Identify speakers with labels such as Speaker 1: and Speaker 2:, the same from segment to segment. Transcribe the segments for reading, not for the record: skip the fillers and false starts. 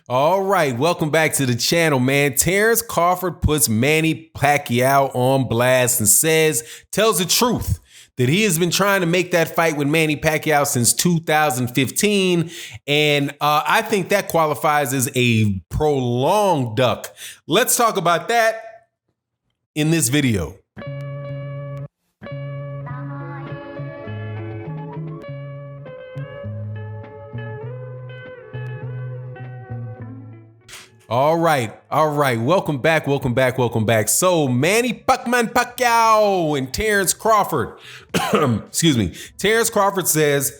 Speaker 1: All right, welcome back to the channel, man. Terence Crawford puts Manny Pacquiao on blast and tells the truth that he has been trying to make that fight with Manny Pacquiao since 2015. And I think that qualifies as a prolonged duck. Let's talk about that in this video. All right. Welcome back. So Manny Pacquiao and Terence Crawford, excuse me. Terence Crawford says,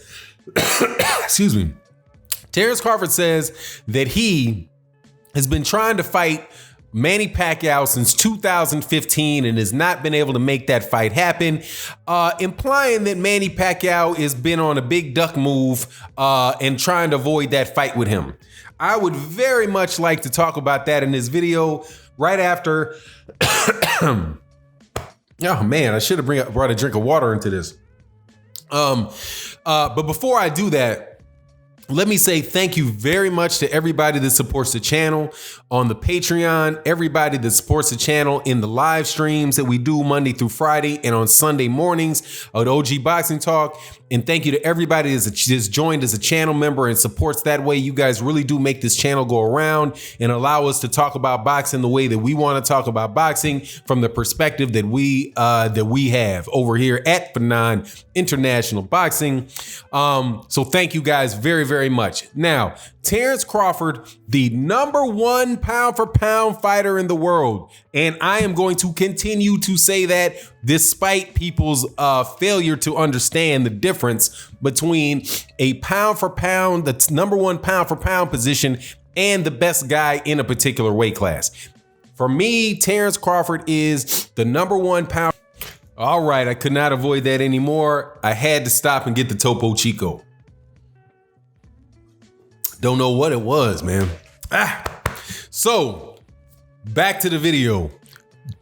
Speaker 1: Terence Crawford says that he has been trying to fight Manny Pacquiao since 2015 and has not been able to make that fight happen, implying that Manny Pacquiao has been on a big duck move and trying to avoid that fight with him. I would very much like to talk about that in this video right after. Oh man, I should have brought a drink of water into this. But before I do that, let me say thank you very much to everybody that supports the channel on the Patreon, everybody that supports the channel in the live streams that we do Monday through Friday and on Sunday mornings at OG Boxing Talk. And thank you to everybody that's just joined as a channel member and supports that way. You guys really do make this channel go around and allow us to talk about boxing the way that we want to talk about boxing from the perspective that we have over here at Fanon International Boxing. So thank you guys very, very much. Now, Terence Crawford, the #1 pound for pound fighter in the world. And I am going to continue to say that despite people's failure to understand the difference between a pound for pound, the #1 pound for pound position, and the best guy in a particular weight class. For me, Terence Crawford is the #1 pound. All right, I could not avoid that anymore. I had to stop and get the Topo Chico. Don't know what it was, man. So back to the video.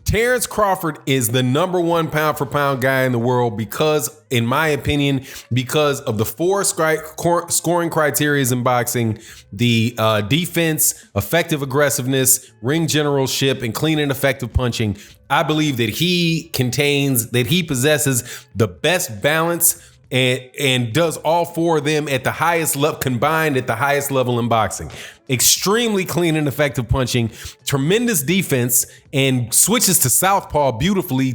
Speaker 1: Terence Crawford is the #1 pound for pound guy in the world because, in my opinion, because of the 4 scoring criteria in boxing: the defense, effective aggressiveness, ring generalship, and clean and effective punching. I believe that he possesses the best balance and does all 4 of them at the highest level, combined at the highest level in boxing. Extremely clean and effective punching, tremendous defense, and switches to southpaw beautifully.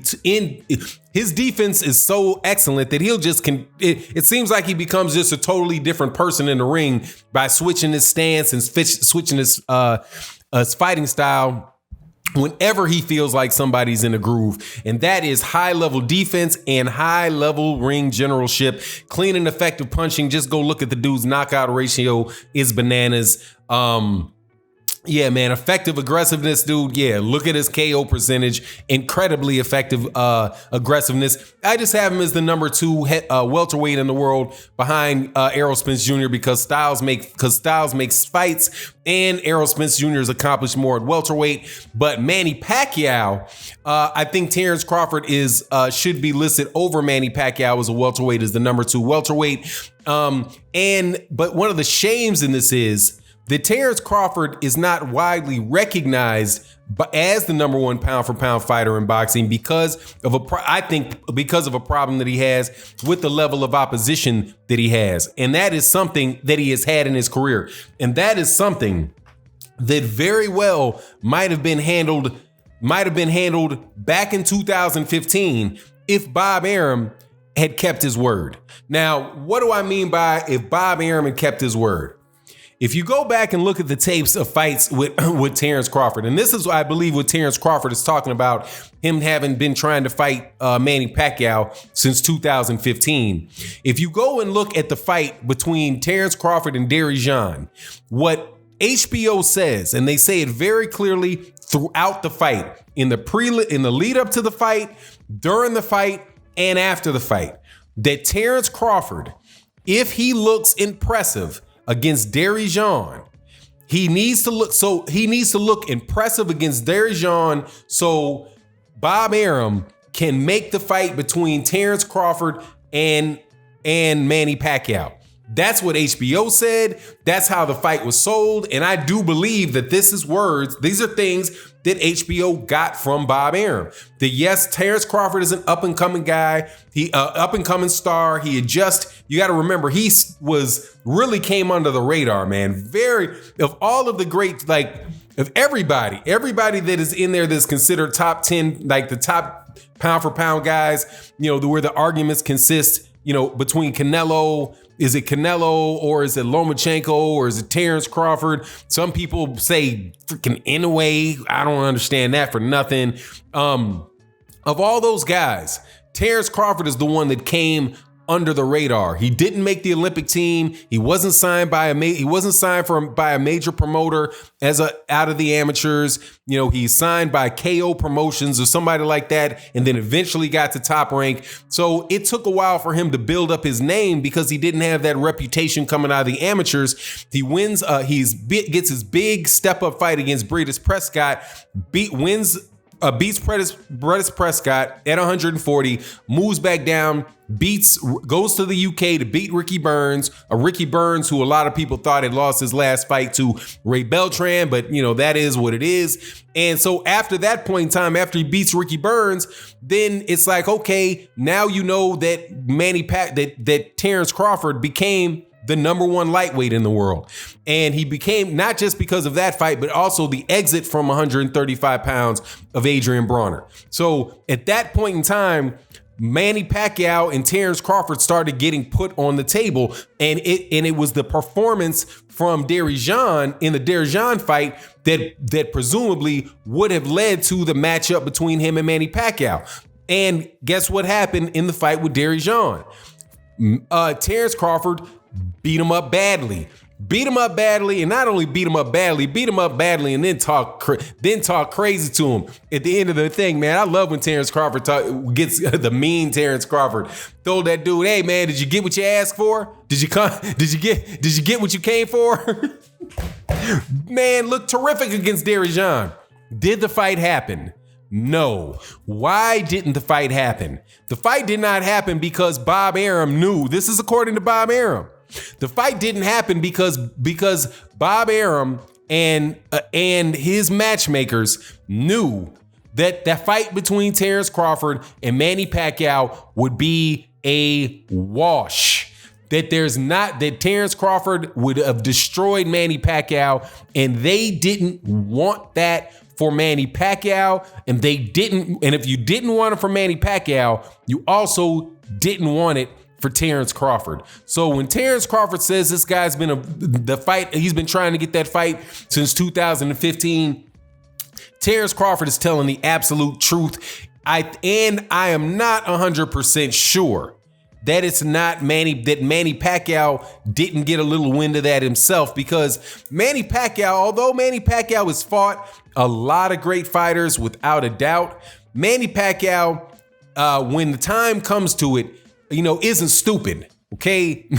Speaker 1: His defense is so excellent that it seems like he becomes just a totally different person in the ring by switching his stance and switching his fighting style whenever he feels like somebody's in a groove. And that is high level defense and high level ring generalship, clean and effective punching. Just go look at the dude's knockout ratio is bananas. Yeah, man, effective aggressiveness, dude. Yeah, look at his KO percentage. Incredibly effective aggressiveness. I just have him as the #2 welterweight in the world behind Errol Spence Jr. because Styles makes fights, and Errol Spence Jr. has accomplished more at welterweight. But Manny Pacquiao, I think Terence Crawford should be listed over Manny Pacquiao as a welterweight, as the #2 welterweight. But one of the shames in this is that Terence Crawford is not widely recognized as the #1 pound for pound fighter in boxing because of a problem that he has with the level of opposition that he has. And that is something that he has had in his career. And that is something that very well might have been handled back in 2015 if Bob Arum had kept his word. Now, what do I mean by if Bob Arum had kept his word? If you go back and look at the tapes of fights with Terence Crawford, and this is, I believe, what Terence Crawford is talking about, him having been trying to fight Manny Pacquiao since 2015. If you go and look at the fight between Terence Crawford and Derry Jean, what HBO says, and they say it very clearly throughout the fight, in the lead up to the fight, during the fight, and after the fight, that Terence Crawford, if he looks impressive against Derry Jean, he needs to look impressive against Derry Jean so Bob Arum can make the fight between Terence Crawford and Manny Pacquiao. That's what HBO said. That's how the fight was sold. And I do believe that these are things that HBO got from Bob Arum. That yes, Terence Crawford is an up and coming guy. He up and coming star. You got to remember, he really came under the radar, man. Of all of the great, of everybody that is in there that's considered top 10, like the top pound for pound guys, where the arguments consist, between Canelo. Is it Canelo or is it Lomachenko or is it Terence Crawford? Some people say freaking Inoue. I don't understand that for nothing. Of all those guys, Terence Crawford is the one that came under the radar. He didn't make the Olympic team. He wasn't signed by a major promoter out of the amateurs. He's signed by KO Promotions or somebody like that, and then eventually got to Top Rank. So it took a while for him to build up his name because he didn't have that reputation coming out of the amateurs. He wins. Gets his big step up fight against Britas Prescott. Beats Britas Prescott at 140, moves back down, goes to the UK to beat Ricky Burns, who a lot of people thought had lost his last fight to Ray Beltran, but that is what it is. And so after that point in time, after he beats Ricky Burns, then it's like, okay, now that that Terence Crawford became the number one lightweight in the world. And he became, not just because of that fight, but also the exit from 135 pounds of Adrian Bronner. So at that point in time, Manny Pacquiao and Terence Crawford started getting put on the table. And it was the performance from Derijan in the Derijan fight that presumably would have led to the matchup between him and Manny Pacquiao. And guess what happened in the fight with Derijan? Terence Crawford beat him up badly, and not only beat him up badly, and then talk crazy to him at the end of the thing, man. I love when Terence Crawford gets the mean Terence Crawford. Told that dude, hey man, did you get what you asked for? Did you get what you came for? Man, looked terrific against Derijan. Did the fight happen? No. Why didn't the fight happen? The fight did not happen because Bob Arum knew. This is according to Bob Arum. The fight didn't happen because Bob Arum and his matchmakers knew that fight between Terence Crawford and Manny Pacquiao would be a wash. That Terence Crawford would have destroyed Manny Pacquiao, and they didn't want that for Manny Pacquiao, and if you didn't want it for Manny Pacquiao, you also didn't want it for Terence Crawford. So when Terence Crawford says this guy's he's been trying to get that fight since 2015, Terence Crawford is telling the absolute truth. I am not 100% sure that it's not Manny Pacquiao didn't get a little wind of that himself, because although Manny Pacquiao has fought a lot of great fighters without a doubt, Manny Pacquiao, when the time comes to it, isn't stupid. Okay.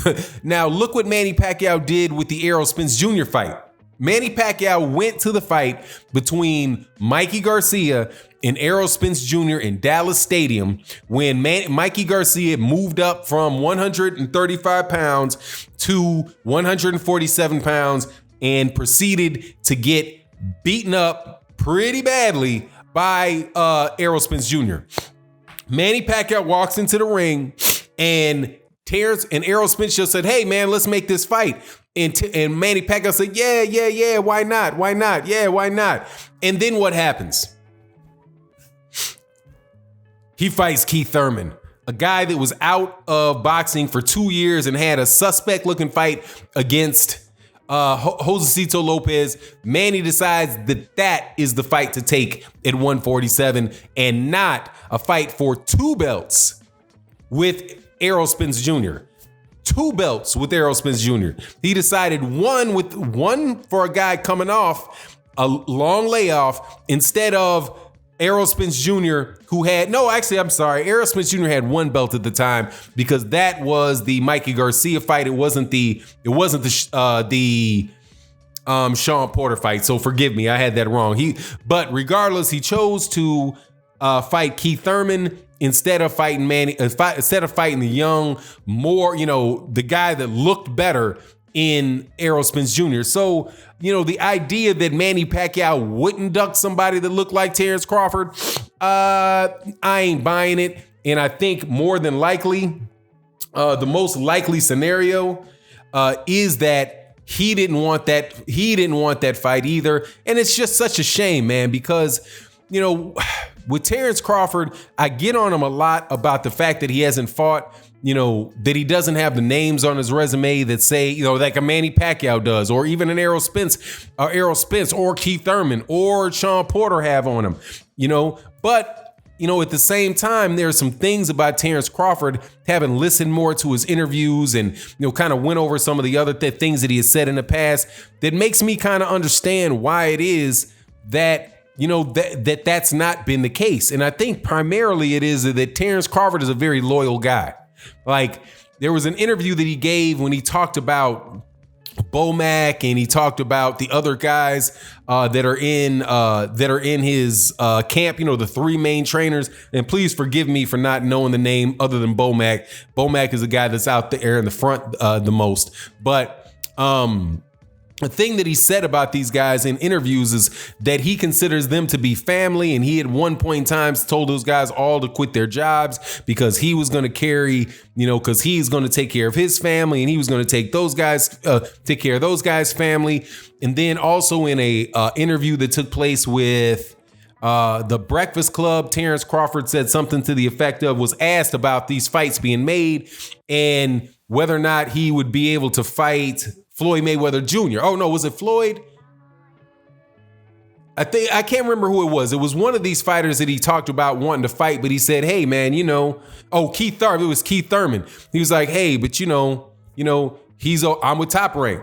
Speaker 1: Now look what Manny Pacquiao did with the Errol Spence Jr. fight. Manny Pacquiao went to the fight between Mikey Garcia and Errol Spence Jr. in Dallas Stadium when Mikey Garcia moved up from 135 pounds to 147 pounds and proceeded to get beaten up pretty badly by Errol Spence Jr. Manny Pacquiao walks into the ring, and Terence and Errol Spence just said, hey man, let's make this fight. And Manny Pacquiao said, yeah, why not? Yeah, why not? And then what happens? He fights Keith Thurman, a guy that was out of boxing for 2 years and had a suspect looking fight against Josecito Lopez. Manny decides that is the fight to take at 147 and not a fight for 2 belts with Errol Spence Jr. 2 belts with Errol Spence Jr. He decided one for a guy coming off a long layoff instead of Errol Spence Jr. Errol Spence Jr. had 1 belt at the time because that was the Mikey Garcia fight. It wasn't the Sean Porter fight. So forgive me, I had that wrong. But regardless, he chose to fight Keith Thurman instead of fighting Manny, instead of fighting the young, more, the guy that looked better in Errol Spence Jr. So, the idea that Manny Pacquiao wouldn't duck somebody that looked like Terence Crawford, I ain't buying it. And I think more than likely, the most likely scenario is that he didn't want that. He didn't want that fight either. And it's just such a shame, man, because, with Terence Crawford, I get on him a lot about the fact that he hasn't fought, that he doesn't have the names on his resume that say, like a Manny Pacquiao does, or even an Errol Spence, or Keith Thurman, or Sean Porter have on him, but at the same time, there are some things about Terence Crawford, having listened more to his interviews and, kind of went over some of the other things that he has said in the past, that makes me kind of understand why it is that, that's not been the case. And I think primarily it is that Terence Crawford is a very loyal guy. Like, there was an interview that he gave when he talked about Bomac, and he talked about the other guys that are in his camp, the three main trainers. And please forgive me for not knowing the name other than Bomac. Bomac is a guy that's out there in the front the most. But the thing that he said about these guys in interviews is that he considers them to be family, and he at one point in time told those guys all to quit their jobs because he was going to carry, because he's going to take care of his family, and he was going to take care of those guys' family. And then also in a interview that took place with the Breakfast Club, Terence Crawford said something to the effect of, was asked about these fights being made and whether or not he would be able to fight Floyd Mayweather Jr. Oh, no, was it Floyd? I can't remember who it was. It was one of these fighters that he talked about wanting to fight, but he said, hey, man, Keith Thurman. It was Keith Thurman. He was like, hey, but I'm with Top Rank.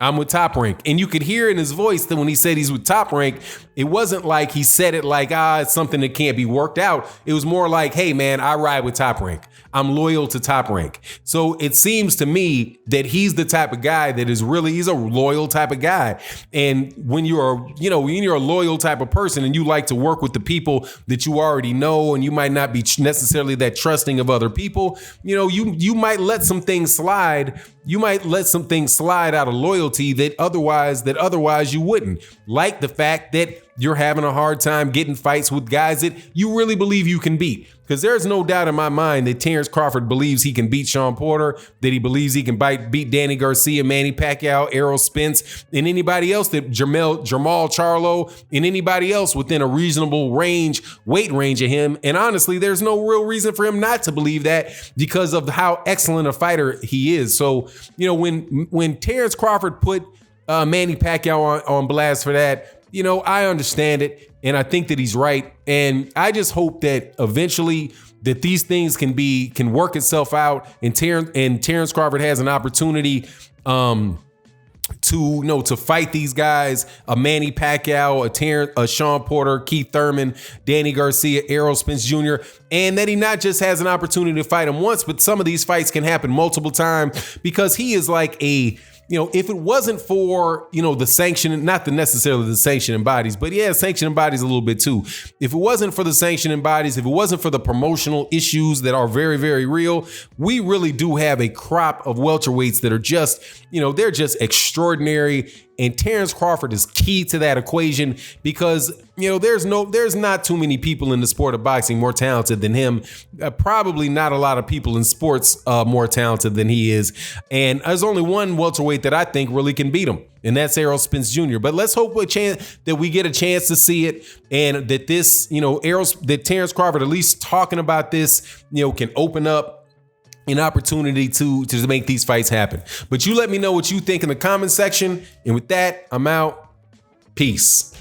Speaker 1: I'm with Top Rank. And you could hear in his voice that when he said he's with Top Rank, it wasn't like he said it like, it's something that can't be worked out. It was more like, hey, man, I ride with Top Rank. I'm loyal to Top Rank. So it seems to me that he's the type of guy that he's a loyal type of guy. And when you're a loyal type of person and you like to work with the people that you already know, and you might not be necessarily that trusting of other people, you might let some things slide. You might let some things slide out of loyalty that otherwise you wouldn't. Like the fact that you're having a hard time getting fights with guys that you really believe you can beat. Because there's no doubt in my mind that Terence Crawford believes he can beat Sean Porter, that he believes he can beat Danny Garcia, Manny Pacquiao, Errol Spence, and anybody else, that Jermall Charlo, and anybody else within a reasonable weight range of him. And honestly, there's no real reason for him not to believe that because of how excellent a fighter he is. So, when Terence Crawford put Manny Pacquiao on blast for that, I understand it, and I think that he's right. And I just hope that eventually that these things can work itself out, and Terence Crawford has an opportunity to fight these guys, a Manny Pacquiao, a Sean Porter, Keith Thurman, Danny Garcia, Errol Spence Jr., and that he not just has an opportunity to fight him once, but some of these fights can happen multiple times, because he is like if it wasn't for, the sanction, not necessarily the sanctioning bodies, but yeah, sanctioning bodies a little bit too. If it wasn't for the sanctioning bodies, if it wasn't for the promotional issues that are very, very real, we really do have a crop of welterweights that are just, they're just extraordinary. And Terence Crawford is key to that equation because, there's not too many people in the sport of boxing more talented than him. Probably not a lot of people in sports more talented than he is. And there's only one welterweight that I think really can beat him, and that's Errol Spence Jr. But let's hope that we get a chance to see it, and that that Terence Crawford, at least talking about this, can open up an opportunity to make these fights happen. But you let me know what you think in the comment section. And with that, I'm out. Peace.